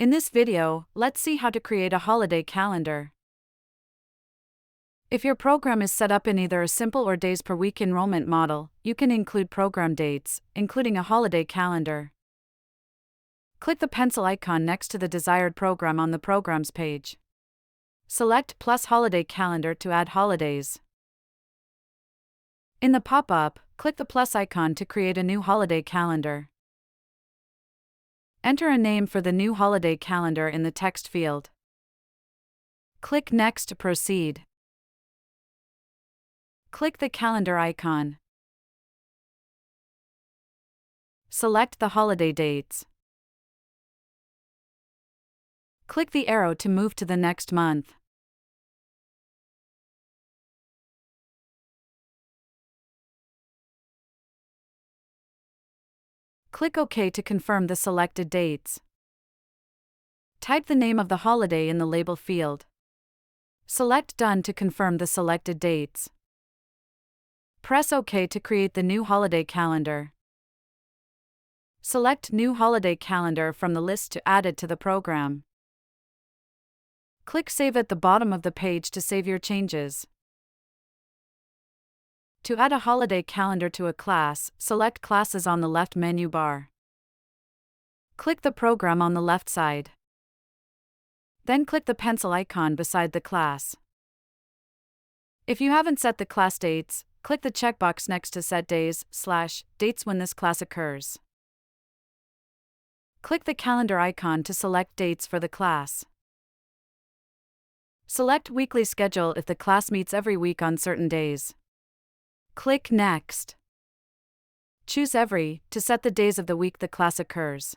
In this video, let's see how to create a holiday calendar. If your program is set up in either a simple or days per week enrollment model, you can include program dates, including a holiday calendar. Click the pencil icon next to the desired program on the Programs page. Select Plus Holiday Calendar to add holidays. In the pop-up, click the plus icon to create a new holiday calendar. Enter a name for the new holiday calendar in the text field. Click Next to proceed. Click the calendar icon. Select the holiday dates. Click the arrow to move to the next month. Click OK to confirm the selected dates. Type the name of the holiday in the label field. Select Done to confirm the selected dates. Press OK to create the new holiday calendar. Select New Holiday Calendar from the list to add it to the program. Click Save at the bottom of the page to save your changes. To add a holiday calendar to a class, select Classes on the left menu bar. Click the program on the left side. Then click the pencil icon beside the class. If you haven't set the class dates, click the checkbox next to Set Days/Dates when this class occurs. Click the calendar icon to select dates for the class. Select Weekly Schedule if the class meets every week on certain days. Click Next. Choose Every to set the days of the week the class occurs.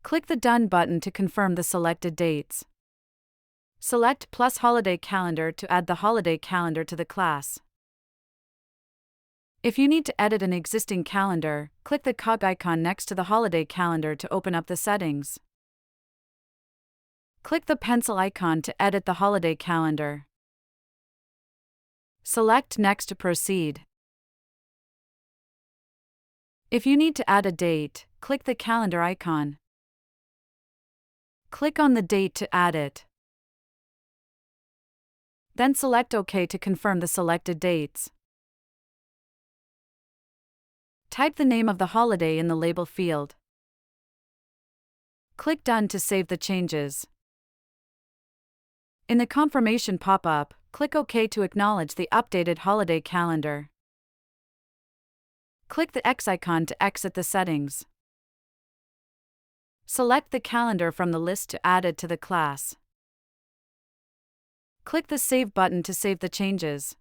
Click the Done button to confirm the selected dates. Select Plus Holiday Calendar to add the holiday calendar to the class. If you need to edit an existing calendar, click the cog icon next to the holiday calendar to open up the settings. Click the pencil icon to edit the holiday calendar. Select Next to proceed. If you need to add a date, click the calendar icon. Click on the date to add it. Then select OK to confirm the selected dates. Type the name of the holiday in the label field. Click Done to save the changes. In the confirmation pop-up, click OK to acknowledge the updated holiday calendar. Click the X icon to exit the settings. Select the calendar from the list to add it to the class. Click the Save button to save the changes.